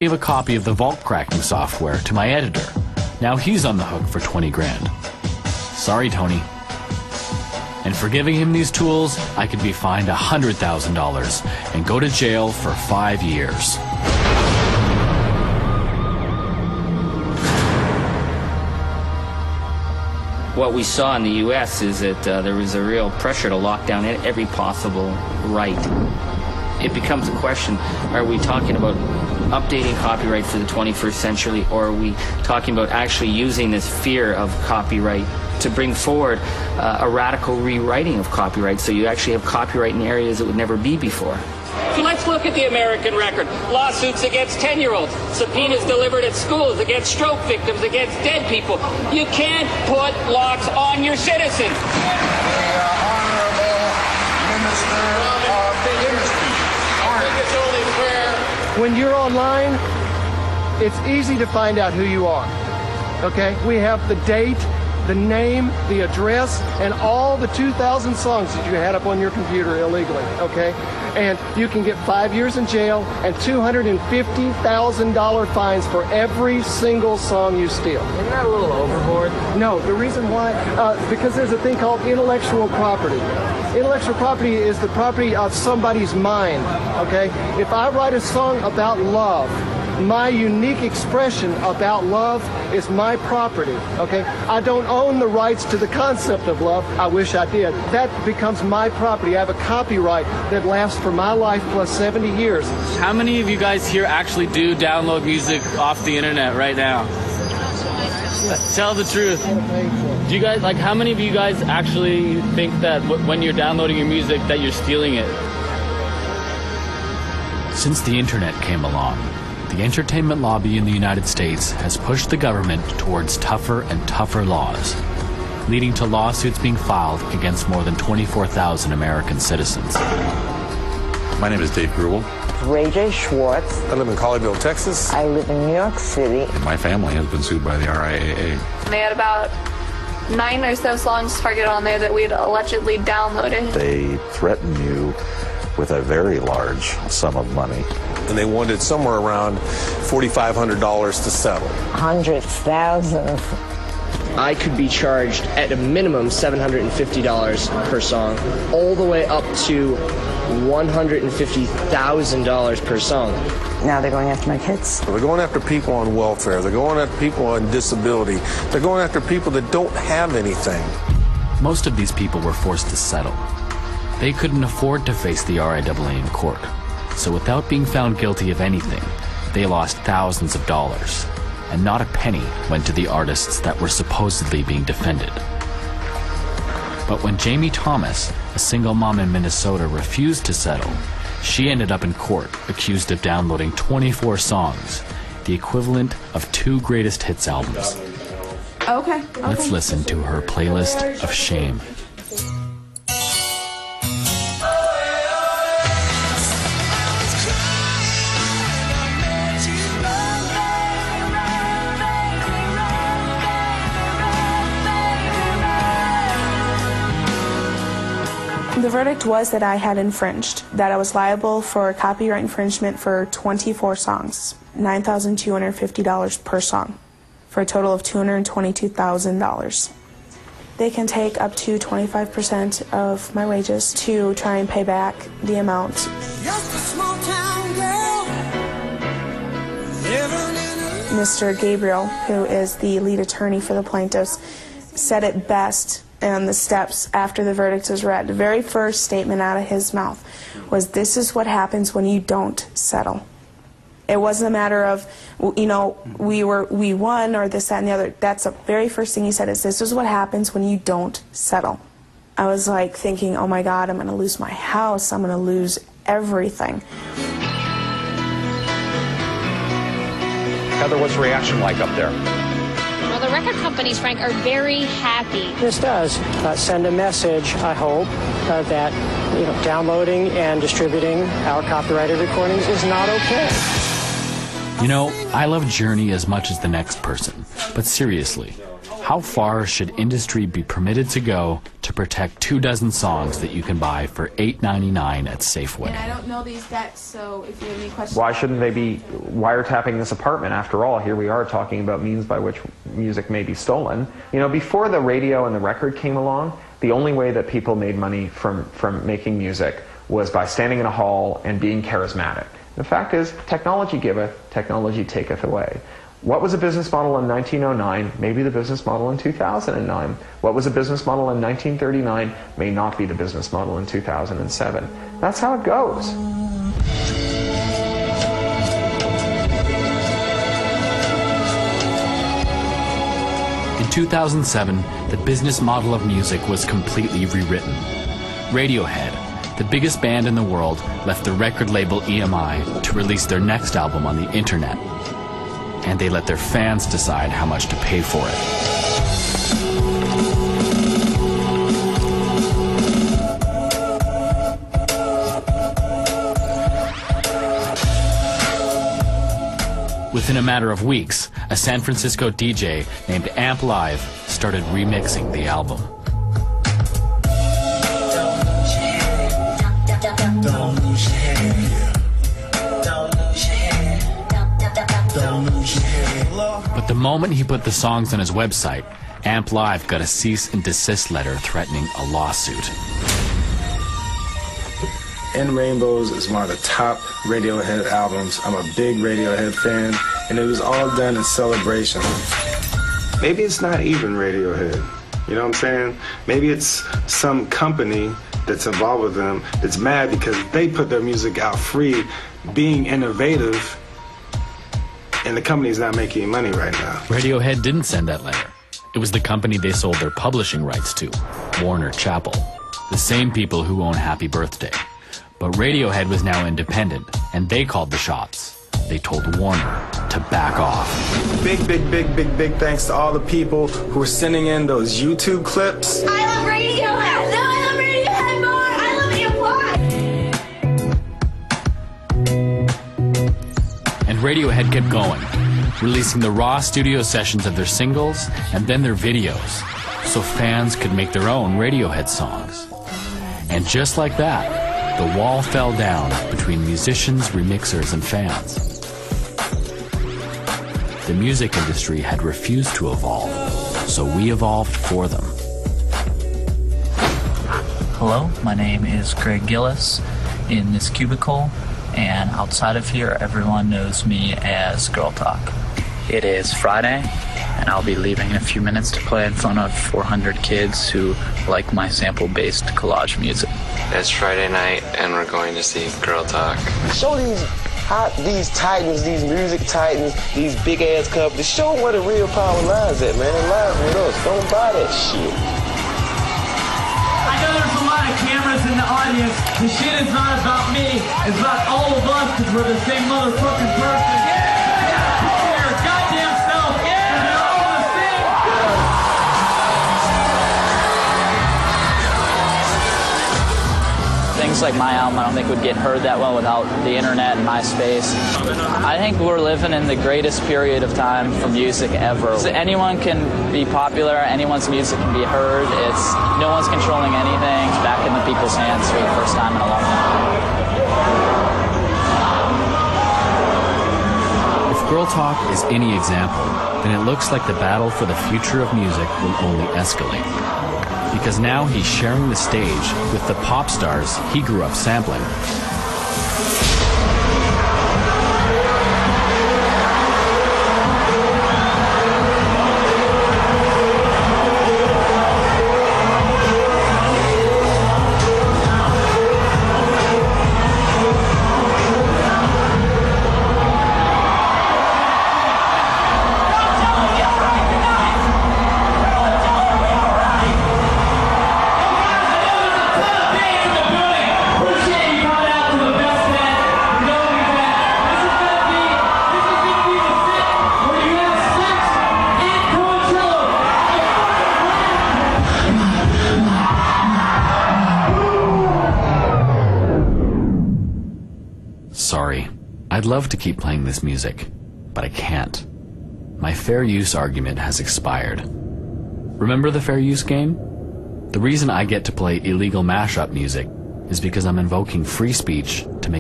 Gave a copy of the vault cracking software to my editor. Now he's on the hook for 20 grand. Sorry, Tony. And for giving him these tools, I could be fined $100,000 and go to jail for 5 years. What we saw in the U.S. is that there was a real pressure to lock down every possible right. It becomes a question, are we talking about updating copyright for the 21st century, or are we talking about actually using this fear of copyright to bring forward a radical rewriting of copyright, so you actually have copyright in areas that would never be before? So let's look at the American record. Lawsuits against 10-year-olds, subpoenas delivered at schools, against stroke victims, against dead people. You can't put locks on your citizens. The Honorable Minister of Industry. I think it's only fair. When you're online, it's easy to find out who you are. Okay? We have the date, the name, the address, and all the 2,000 songs that you had up on your computer illegally, okay? And you can get 5 years in jail and $250,000 fines for every single song you steal. Isn't that a little overboard? No, the reason why, because there's a thing called intellectual property. Intellectual property is the property of somebody's mind, okay? If I write a song about love, my unique expression about love is my property, okay? I don't own the rights to the concept of love. I wish I did. That becomes my property. I have a copyright that lasts for my life plus 70 years. How many of you guys here actually do download music off the internet right now? Tell the truth. Do you guys, like, how many of you guys actually think that when you're downloading your music that you're stealing it? Since the internet came along, the entertainment lobby in the United States has pushed the government towards tougher and tougher laws, leading to lawsuits being filed against more than 24,000 American citizens. My name is Dave Grubel. Ray J. Schwartz. I live in Colleyville, Texas. I live in New York City. And my family has been sued by the RIAA. They had about 9 or so songs targeted on there that we'd allegedly downloaded. They threaten you with a very large sum of money. And they wanted somewhere around $4,500 to settle. Hundreds, thousands. I could be charged at a minimum $750 per song, all the way up to $150,000 per song. Now they're going after my kids. They're going after people on welfare. They're going after people on disability. They're going after people that don't have anything. Most of these people were forced to settle. They couldn't afford to face the RIAA in court. So without being found guilty of anything, they lost thousands of dollars, and not a penny went to the artists that were supposedly being defended. But when Jamie Thomas, a single mom in Minnesota, refused to settle, she ended up in court accused of downloading 24 songs, the equivalent of 2 greatest hits albums. Okay. Let's listen to her playlist of shame. The verdict was that I had infringed, that I was liable for copyright infringement for 24 songs, $9,250 per song, for a total of $222,000. They can take up to 25% of my wages to try and pay back the amount. Just a small town girl, living in a... Mr. Gabriel, who is the lead attorney for the plaintiffs, said it best on the steps after the verdict was read. The very first statement out of his mouth was, "This is what happens when you don't settle." It wasn't a matter of, you know, we won or this, that, and the other. That's the very first thing he said is, "This is what happens when you don't settle." I was like thinking, oh my God, I'm going to lose my house. I'm going to lose everything. Heather, what's the reaction like up there? Well, the record companies, Frank, are very happy. This does send a message, I hope, that downloading and distributing our copyrighted recordings is not okay. You know, I love Journey as much as the next person, but seriously, How far should industry be permitted to go to protect 24 songs that you can buy for $8.99 at Safeway? And I don't know these decks, so if you have any questions... Why shouldn't they be wiretapping this apartment? After all, here we are talking about means by which music may be stolen. You know, before the radio and the record came along, the only way that people made money from making music was by standing in a hall and being charismatic. The fact is, technology giveth, technology taketh away. What was a business model in 1909 may be the business model in 2009. What was a business model in 1939 may not be the business model in 2007. That's how it goes. In 2007, the business model of music was completely rewritten. Radiohead, the biggest band in the world, left the record label EMI to release their next album on the internet. And they let their fans decide how much to pay for it. Within a matter of weeks, a San Francisco DJ named Amp Live started remixing the album. But the moment he put the songs on his website, Amp Live got a cease and desist letter threatening a lawsuit. In Rainbows is one of the top Radiohead albums. I'm a big Radiohead fan, and it was all done in celebration. Maybe it's not even Radiohead, you know what I'm saying? Maybe it's some company that's involved with them that's mad because they put their music out free, being innovative, and the company's not making money right now. Radiohead didn't send that letter. It was the company they sold their publishing rights to, Warner Chappell, the same people who own Happy Birthday. But Radiohead was now independent, and they called the shots. They told Warner to back off. Big thanks to all the people who are sending in those YouTube clips. I love Radiohead! No, I love Radiohead more! I love Amp. And Radiohead kept going, releasing the raw studio sessions of their singles and then their videos, so fans could make their own Radiohead songs. And just like that, the wall fell down between musicians, remixers, and fans. The music industry had refused to evolve, so we evolved for them. Hello, my name is Greg Gillis in this cubicle, and outside of here, everyone knows me as Girl Talk. It is Friday, and I'll be leaving in a few minutes to play in front of 400 kids who like my sample-based collage music. It's Friday night, and we're going to see Girl Talk. Show these titans, these music titans, these big-ass companies, show them where the real power lies at, man. It lies with us. Don't buy that shit. I know there's a lot of cameras in the audience. The shit is not about me. It's about all of us, because we're the same motherfucking person. Your goddamn self. They're all the same. Things like my album, I don't think would get heard that well without the internet and MySpace. I think we're living in the greatest period of time for music ever. So anyone can be popular, anyone's music can be heard. No one's controlling anything. It's back in the people's hands for the first time in a long time. If Girl Talk is any example, then it looks like the battle for the future of music will only escalate. Because now he's sharing the stage with the pop stars he grew up sampling. Sorry. I'd love to keep playing this music, but I can't. My fair use argument has expired. Remember the fair use game? The reason I get to play illegal mashup music is because I'm invoking free speech to make